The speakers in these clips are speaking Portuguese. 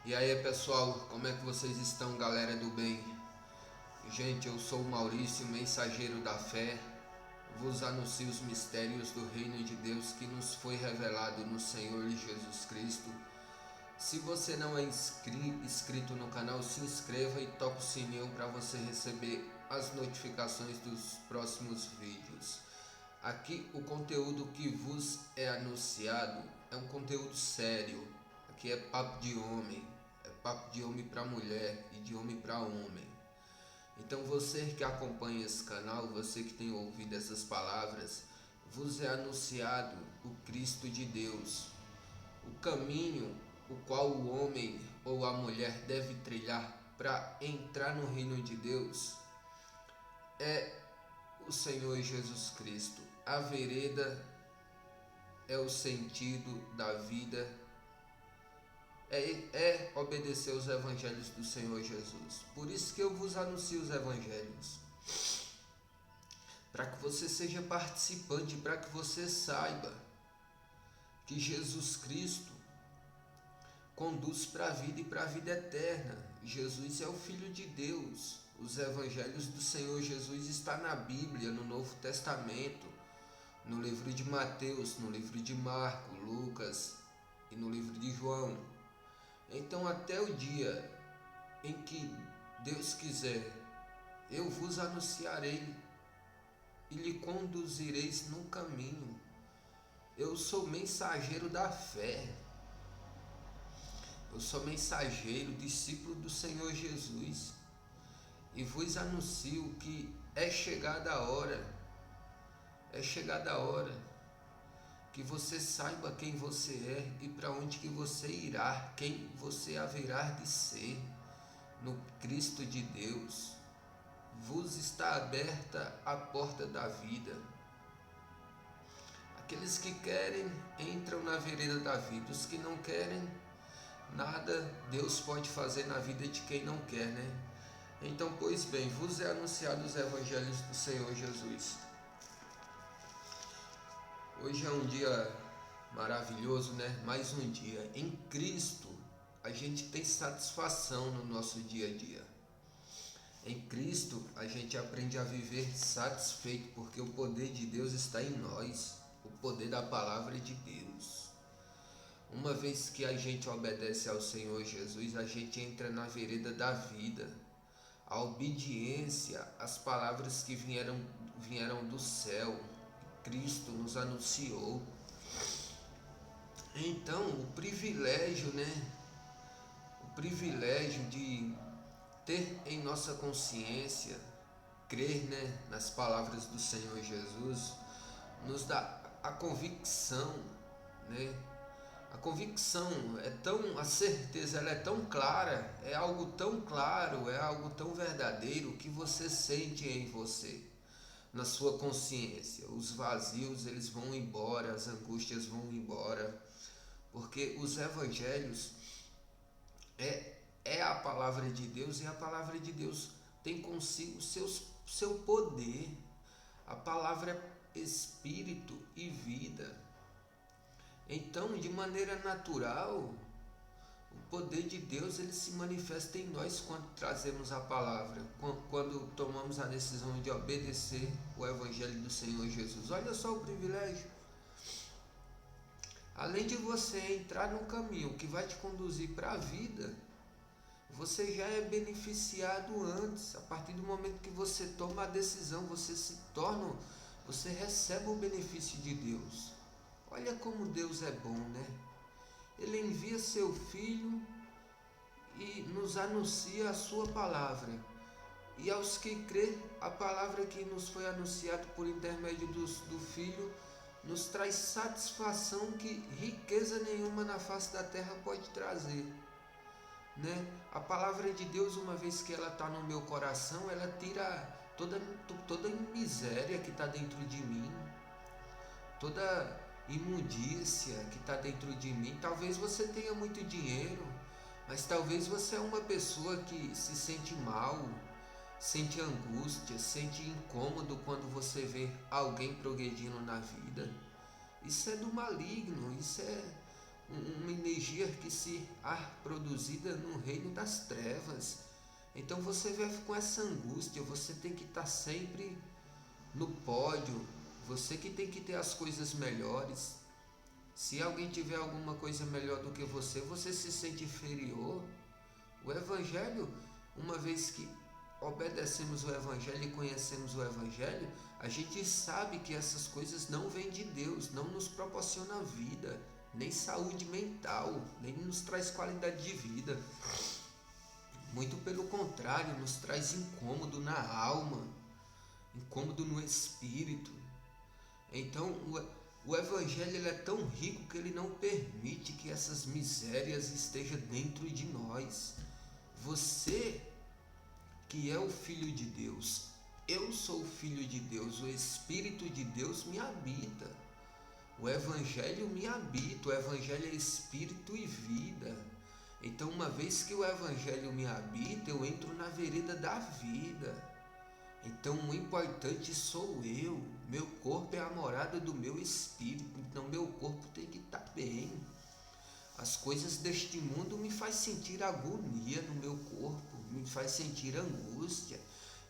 E aí pessoal, como é que vocês estão, galera do bem? Gente, eu sou o Maurício, mensageiro da fé. Vos anuncio os mistérios do reino de Deus que nos foi revelado no Senhor Jesus Cristo. Se você não é inscrito no canal, se inscreva e toque o sininho para você receber as notificações dos próximos vídeos. Aqui o conteúdo que vos é anunciado é um conteúdo sério. Aqui é papo de homem, é papo de homem para mulher e de homem para homem. Então você que acompanha esse canal, você que tem ouvido essas palavras, vos é anunciado o Cristo de Deus, o caminho o qual o homem ou a mulher deve trilhar para entrar no reino de Deus é o Senhor Jesus Cristo. A vereda é o sentido da vida, é obedecer os evangelhos do Senhor Jesus. Por isso que eu vos anuncio os evangelhos, para que você seja participante, para que você saiba que Jesus Cristo conduz para a vida e para a vida eterna. Jesus é o Filho de Deus. Os evangelhos do Senhor Jesus estão na Bíblia, no Novo Testamento, no livro de Mateus, no livro de Marcos, Lucas e no livro de João. Então, até o dia em que Deus quiser, eu vos anunciarei e lhe conduzireis no caminho. Eu sou mensageiro da fé. Eu sou mensageiro, discípulo do Senhor Jesus. E vos anuncio que é chegada a hora. É chegada a hora que você saiba quem você é e para onde que você irá, quem você haverá de ser no Cristo de Deus. Vos está aberta a porta da vida. Aqueles que querem entram na vereda da vida, os que não querem, nada Deus pode fazer na vida de quem não quer, né? Então, pois bem, vos é anunciado os evangelhos do Senhor Jesus. Hoje é um dia maravilhoso, né? Mais um dia. Em Cristo, a gente tem satisfação no nosso dia a dia. Em Cristo, a gente aprende a viver satisfeito, porque o poder de Deus está em nós. O poder da palavra de Deus. Uma vez que a gente obedece ao Senhor Jesus, a gente entra na vereda da vida. A obediência às palavras que vieram do céu, Cristo nos anunciou. Então, o privilégio, né? O privilégio de ter em nossa consciência, crer, né, nas palavras do Senhor Jesus, nos dá a convicção, né? A convicção a certeza ela é tão clara, é algo tão claro, é algo tão verdadeiro que você sente em você, na sua consciência. Os vazios eles vão embora, as angústias vão embora, porque os evangelhos é a palavra de Deus e a palavra de Deus tem consigo seu poder. A palavra é espírito e vida. Então, de maneira natural, o poder de Deus ele se manifesta em nós quando trazemos a palavra, quando tomamos a decisão de obedecer o Evangelho do Senhor Jesus. Olha só o privilégio. Além de você entrar no caminho que vai te conduzir para a vida, você já é beneficiado antes. A partir do momento que você toma a decisão, você recebe o benefício de Deus. Olha como Deus é bom, né? Ele envia seu Filho e nos anuncia a sua palavra. E aos que crê, a palavra que nos foi anunciada por intermédio do Filho nos traz satisfação que riqueza nenhuma na face da terra pode trazer, né? A palavra de Deus, uma vez que ela está no meu coração, ela tira toda miséria que está dentro de mim, toda imundícia que está dentro de mim. Talvez você tenha muito dinheiro, mas talvez você é uma pessoa que se sente mal, sente angústia, sente incômodo quando você vê alguém progredindo na vida. Isso é do maligno, isso é uma energia que se produzida no reino das trevas. Então você vive com essa angústia, você tem que estar sempre no pódio, você que tem que ter as coisas melhores. Se alguém tiver alguma coisa melhor do que você se sente inferior. O Evangelho, uma vez que obedecemos o Evangelho e conhecemos o Evangelho, a gente sabe que essas coisas não vêm de Deus, não nos proporciona vida, nem saúde mental, nem nos traz qualidade de vida. Muito pelo contrário, nos traz incômodo na alma, incômodo no espírito. Então, o Evangelho ele é tão rico que ele não permite que essas misérias estejam dentro de nós. Você que é o Filho de Deus, eu sou o Filho de Deus, o Espírito de Deus me habita. O Evangelho me habita, o Evangelho é Espírito e vida. Então, uma vez que o Evangelho me habita, eu entro na vereda da vida. Então, o importante sou eu. Meu corpo é a morada do meu espírito. Então, meu corpo tem que estar bem. As coisas deste mundo me faz sentir agonia no meu corpo, me faz sentir angústia.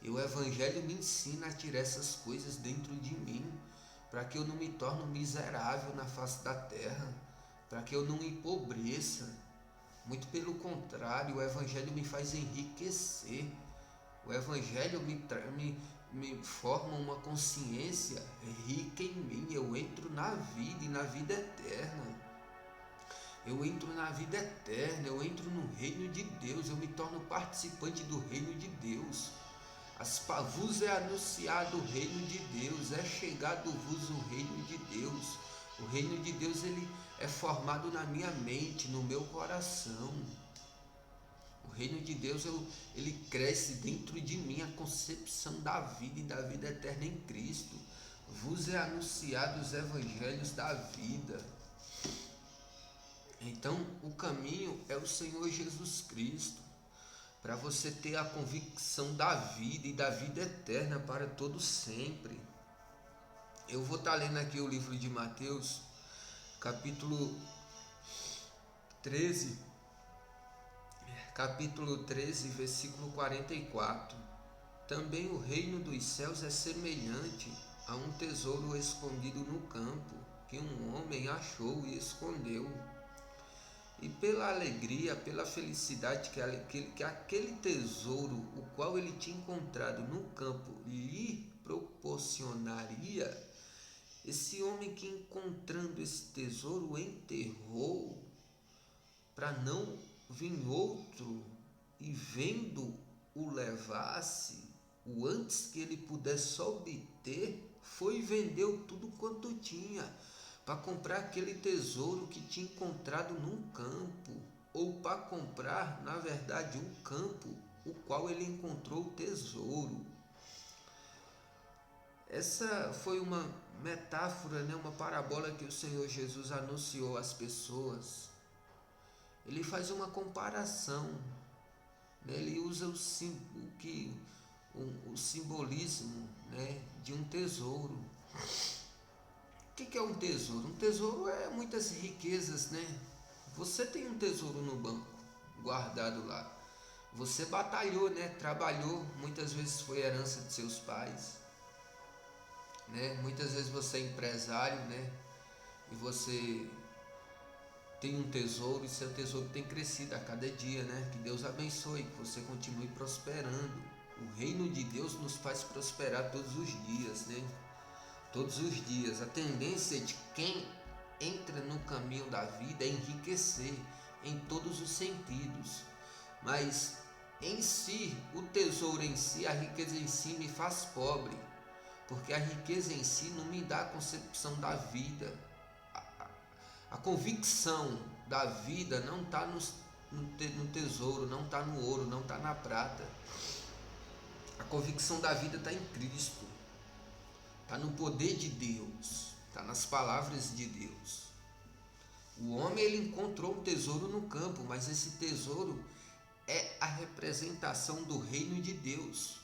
E o Evangelho me ensina a tirar essas coisas dentro de mim, para que eu não me torne miserável na face da terra, para que eu não empobreça. Muito pelo contrário, o Evangelho me faz enriquecer. O Evangelho me forma uma consciência rica em mim. Eu entro na vida e na vida eterna. Eu entro na vida eterna, eu entro no reino de Deus, eu me torno participante do reino de Deus. Vos é anunciado o reino de Deus, é chegado-vos o reino de Deus. O reino de Deus ele é formado na minha mente, no meu coração. O reino de Deus ele cresce dentro de mim, a concepção da vida e da vida eterna em Cristo. Vos é anunciado os evangelhos da vida. Então o caminho é o Senhor Jesus Cristo, para você ter a convicção da vida e da vida eterna para todo sempre. Eu vou estar lendo aqui o livro de Mateus, capítulo 13, versículo 44. Também o reino dos céus é semelhante a um tesouro escondido no campo, que um homem achou e escondeu. E pela alegria, pela felicidade que aquele tesouro, o qual ele tinha encontrado no campo, lhe proporcionaria, esse homem que encontrando esse tesouro enterrou, para não vir outro e vendo o levasse, o antes que ele pudesse obter, foi e vendeu tudo quanto tinha, para comprar aquele tesouro que tinha encontrado num campo, ou para comprar, na verdade, um campo, o qual ele encontrou o tesouro. Essa foi uma metáfora, uma parábola que o Senhor Jesus anunciou às pessoas. Ele faz uma comparação, ele usa o simbolismo, de um tesouro. O que é um tesouro? Um tesouro é muitas riquezas, Você tem um tesouro no banco, guardado lá. Você batalhou, trabalhou, muitas vezes foi herança de seus pais, Muitas vezes você é empresário, E você tem um tesouro e seu tesouro tem crescido a cada dia, Que Deus abençoe, que você continue prosperando. O reino de Deus nos faz prosperar todos os dias, Todos os dias. A tendência de quem entra no caminho da vida é enriquecer em todos os sentidos. Mas em si, o tesouro em si, a riqueza em si me faz pobre. Porque a riqueza em si não me dá a concepção da vida. A convicção da vida não está no tesouro, não está no ouro, não está na prata. A convicção da vida está em Cristo. Está no poder de Deus, está nas palavras de Deus. O homem ele encontrou um tesouro no campo, mas esse tesouro é a representação do reino de Deus.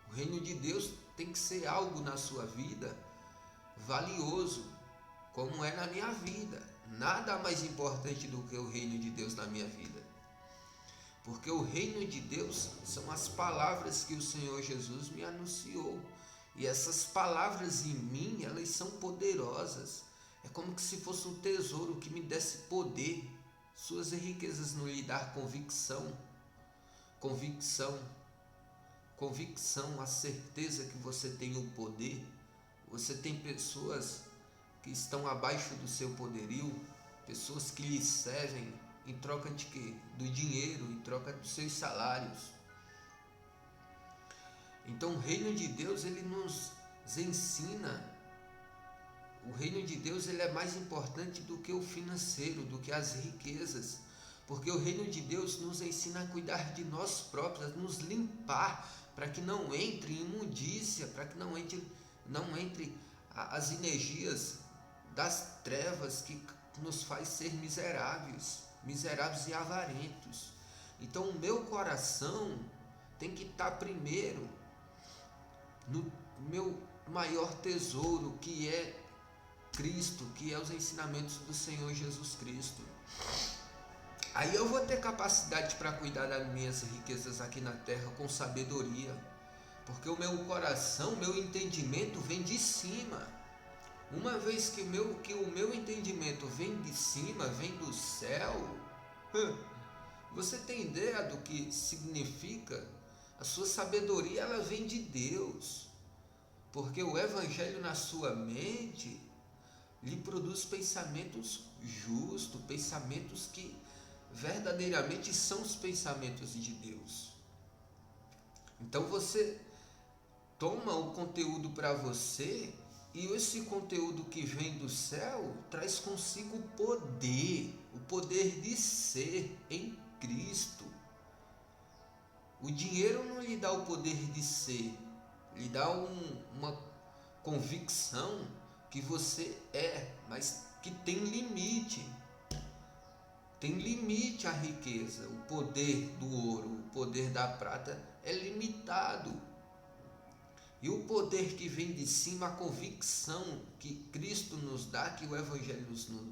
O reino de Deus tem que ser algo na sua vida valioso, como é na minha vida. Nada mais importante do que o reino de Deus na minha vida. Porque o reino de Deus são as palavras que o Senhor Jesus me anunciou. E essas palavras em mim, elas são poderosas. É como que se fosse um tesouro que me desse poder. Suas riquezas não lhe dar convicção. Convicção, a certeza que você tem o poder. Você tem pessoas que estão abaixo do seu poderio, pessoas que lhe servem em troca de quê? Do dinheiro, em troca dos seus salários. Então o reino de Deus, ele nos ensina. O reino de Deus, ele é mais importante do que o financeiro, do que as riquezas. Porque o reino de Deus nos ensina a cuidar de nós próprios, a nos limpar, para que não entre imundícia, para que não entre as energias das trevas que nos faz ser miseráveis e avarentos. Então o meu coração tem que estar primeiro no meu maior tesouro, que é Cristo, que é os ensinamentos do Senhor Jesus Cristo. Aí eu vou ter capacidade para cuidar das minhas riquezas aqui na terra com sabedoria, porque o meu coração, meu entendimento vem de cima. Uma vez que o meu entendimento vem de cima, vem do céu, você tem ideia do que significa? A sua sabedoria, ela vem de Deus, porque o evangelho na sua mente lhe produz pensamentos justos, pensamentos que verdadeiramente são os pensamentos de Deus. Então você toma o conteúdo para você, e esse conteúdo que vem do céu traz consigo o poder de ser em Cristo. O dinheiro não lhe dá o poder de ser, lhe dá uma convicção que você é, mas que tem limite. Tem limite a riqueza. O poder do ouro, o poder da prata é limitado. E o poder que vem de cima, a convicção que Cristo nos dá, que o Evangelho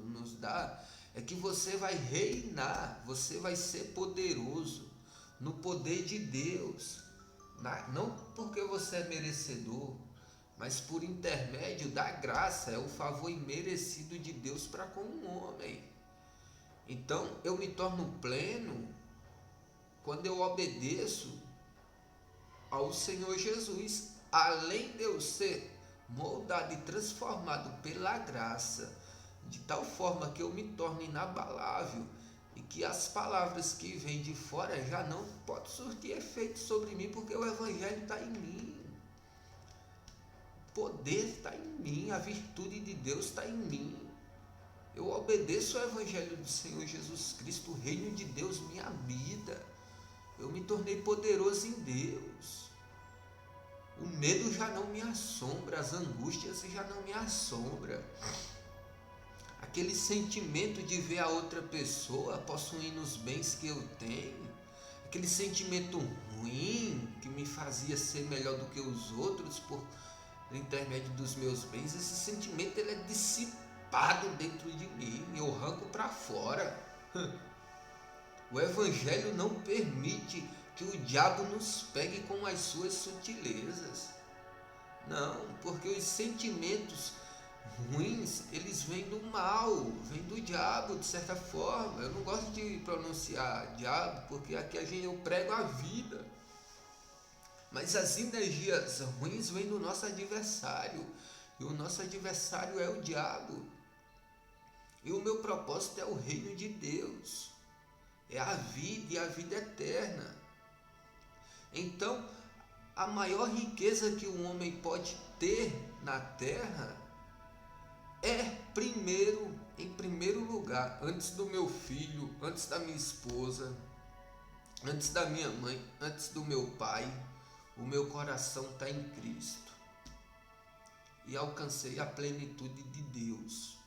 nos dá, é que você vai reinar, você vai ser poderoso no poder de Deus. Não porque você é merecedor, mas por intermédio da graça, é o favor imerecido de Deus para com o homem. Então eu me torno pleno quando eu obedeço ao Senhor Jesus. Além de eu ser moldado e transformado pela graça, de tal forma que eu me torno inabalável e que as palavras que vêm de fora já não podem surtir efeito sobre mim, porque o Evangelho está em mim. O poder está em mim, a virtude de Deus está em mim. Eu obedeço ao Evangelho do Senhor Jesus Cristo, o reino de Deus me habita. Eu me tornei poderoso em Deus. O medo já não me assombra, as angústias já não me assombram. Aquele sentimento de ver a outra pessoa possuindo os bens que eu tenho, aquele sentimento ruim que me fazia ser melhor do que os outros por intermédio dos meus bens, esse sentimento ele é dissipado dentro de mim, eu arranco para fora. O Evangelho não permite que o diabo nos pegue com as suas sutilezas. Não, porque os sentimentos ruins, eles vêm do mal, vêm do diabo, de certa forma. Eu não gosto de pronunciar diabo, porque aqui eu prego a vida. Mas as energias ruins vêm do nosso adversário, e o nosso adversário é o diabo. E o meu propósito é o reino de Deus, é a vida e a vida eterna. Então, a maior riqueza que um homem pode ter na terra é em primeiro lugar, antes do meu filho, antes da minha esposa, antes da minha mãe, antes do meu pai, o meu coração está em Cristo. E alcancei a plenitude de Deus,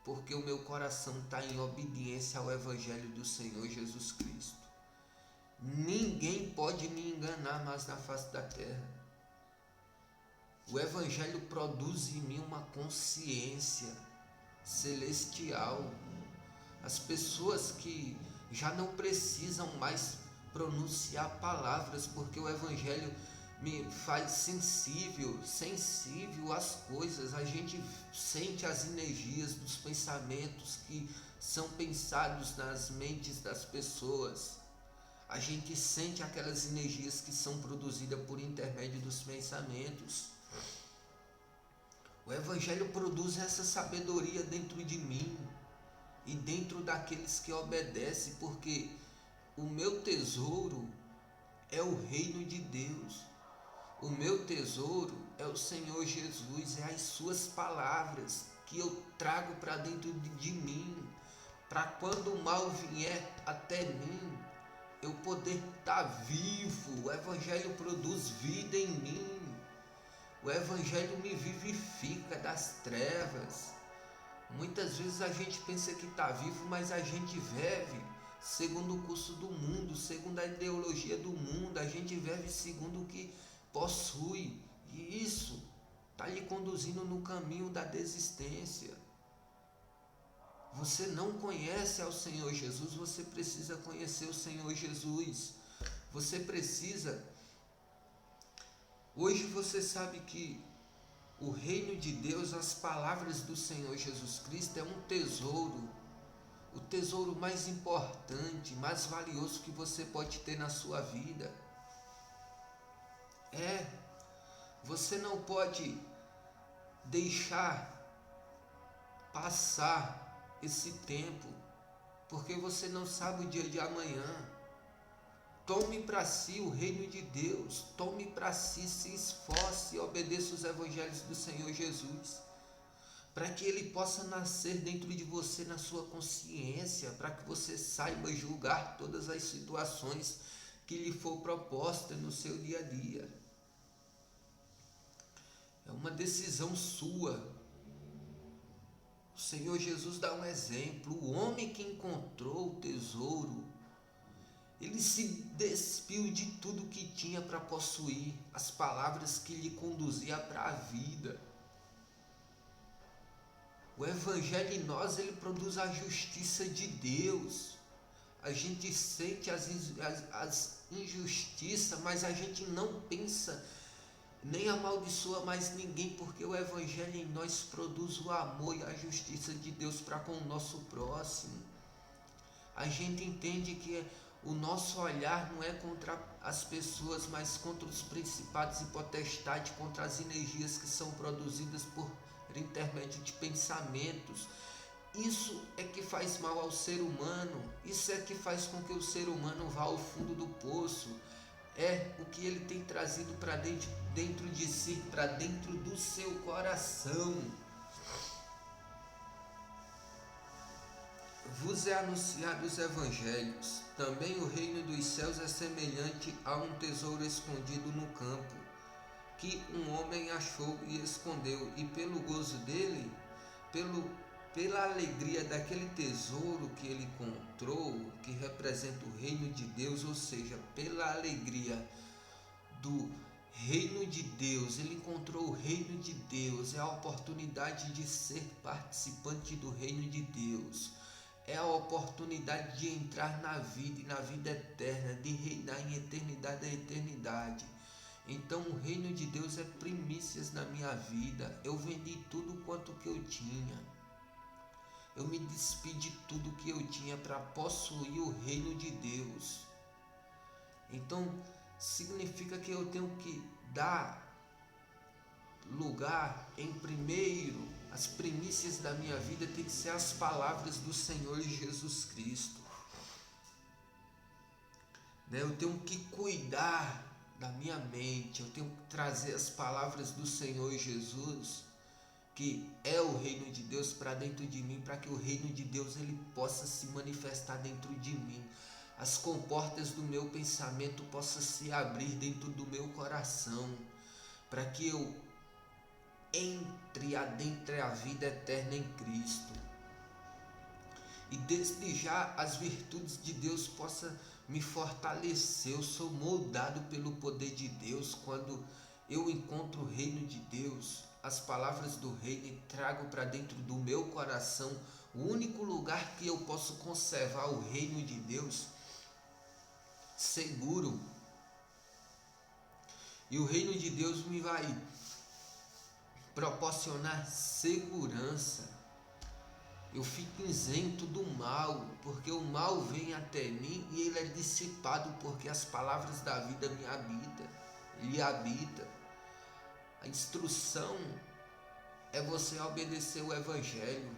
porque o meu coração está em obediência ao Evangelho do Senhor Jesus Cristo. Ninguém pode me enganar mais na face da terra. O Evangelho produz em mim uma consciência, celestial. As pessoas que já não precisam mais pronunciar palavras, porque o Evangelho me faz sensível às coisas. A gente sente as energias dos pensamentos que são pensados nas mentes das pessoas. A gente sente aquelas energias que são produzidas por intermédio dos pensamentos. O Evangelho produz essa sabedoria dentro de mim e dentro daqueles que obedecem, porque o meu tesouro é o reino de Deus. O meu tesouro é o Senhor Jesus, é as suas palavras que eu trago para dentro de mim, para quando o mal vier até mim, eu poder estar vivo. O Evangelho produz vida em mim. O Evangelho me vivifica das trevas. Muitas vezes a gente pensa que está vivo, mas a gente vive segundo o curso do mundo, segundo a ideologia do mundo. A gente vive segundo o que possui, e isso está lhe conduzindo no caminho da desistência. Você não conhece ao Senhor Jesus, você precisa conhecer o Senhor Jesus. Você precisa. Hoje você sabe que o reino de Deus, as palavras do Senhor Jesus Cristo é um tesouro, o tesouro mais importante, mais valioso que você pode ter na sua vida. Você não pode deixar passar esse tempo, porque você não sabe o dia de amanhã. Tome para si o reino de Deus, tome para si, se esforce e obedeça os evangelhos do Senhor Jesus, para que ele possa nascer dentro de você, na sua consciência, para que você saiba julgar todas as situações que lhe for proposta no seu dia a dia. É uma decisão sua. O Senhor Jesus dá um exemplo. O homem que encontrou o tesouro, ele se despiu de tudo que tinha para possuir, as palavras que lhe conduziam para a vida. O Evangelho em nós, ele produz a justiça de Deus. A gente sente as injustiças, mas a gente não pensa nem amaldiçoa mais ninguém, porque o Evangelho em nós produz o amor e a justiça de Deus para com o nosso próximo. A gente entende que o nosso olhar não é contra as pessoas, mas contra os principados e potestades, contra as energias que são produzidas por intermédio de pensamentos. Isso é que faz mal ao ser humano, isso é que faz com que o ser humano vá ao fundo do poço. É o que ele tem trazido para dentro de si, para dentro do seu coração. Vos é anunciado os evangelhos. Também o reino dos céus é semelhante a um tesouro escondido no campo, que um homem achou e escondeu, e pelo gozo dele, pela alegria daquele tesouro que ele encontrou, que representa o reino de Deus, ou seja, pela alegria do reino de Deus, ele encontrou o reino de Deus, é a oportunidade de ser participante do reino de Deus, é a oportunidade de entrar na vida e na vida eterna, de reinar em eternidade a eternidade. Então o reino de Deus é primícias na minha vida. Eu vendi tudo quanto que eu tinha. Eu me despi de tudo que eu tinha para possuir o reino de Deus. Então significa que eu tenho que dar lugar em primeiro. As primícias da minha vida tem que ser as palavras do Senhor Jesus Cristo. Eu tenho que cuidar da minha mente, eu tenho que trazer as palavras do Senhor Jesus, que é o reino de Deus, para dentro de mim, para que o reino de Deus ele possa se manifestar dentro de mim. As comportas do meu pensamento possam se abrir dentro do meu coração, para que eu adentre a vida eterna em Cristo. E desde já as virtudes de Deus possam me fortalecer. Eu sou moldado pelo poder de Deus quando eu encontro o reino de Deus. as palavras do reino e trago para dentro do meu coração, o único lugar que eu posso conservar o reino de Deus seguro. E o reino de Deus me vai proporcionar segurança. Eu fico isento do mal, porque o mal vem até mim e ele é dissipado, porque as palavras da vida lhe habitam. A instrução é você obedecer o Evangelho.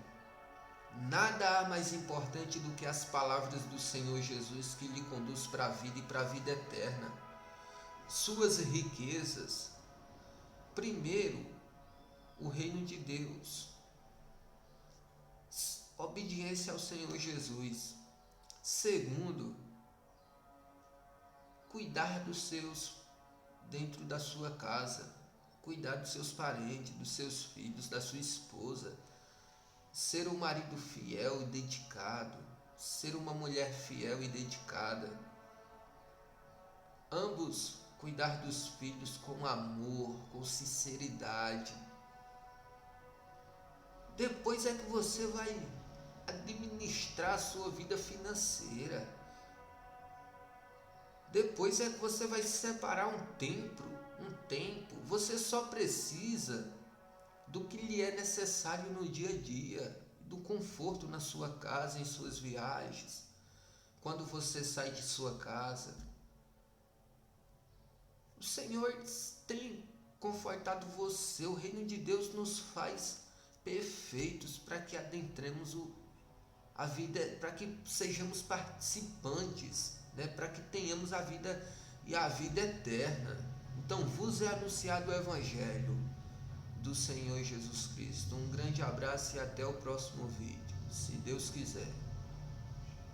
Nada há mais importante do que as palavras do Senhor Jesus que lhe conduz para a vida e para a vida eterna. Suas riquezas. Primeiro, o reino de Deus. Obediência ao Senhor Jesus. Segundo, cuidar dos seus dentro da sua casa. Cuidar dos seus parentes, dos seus filhos, da sua esposa. Ser um marido fiel e dedicado. Ser uma mulher fiel e dedicada. Ambos cuidar dos filhos com amor, com sinceridade. Depois é que você vai administrar a sua vida financeira. Depois é que você vai separar um tempo. Você só precisa do que lhe é necessário no dia a dia, do conforto na sua casa, em suas viagens. Quando você sai de sua casa, o Senhor tem confortado você. O reino de Deus nos faz perfeitos para que adentremos a vida, para que sejamos participantes, né? Para que tenhamos a vida e a vida eterna. Então vos é anunciado o Evangelho do Senhor Jesus Cristo. Um grande abraço e até o próximo vídeo, se Deus quiser.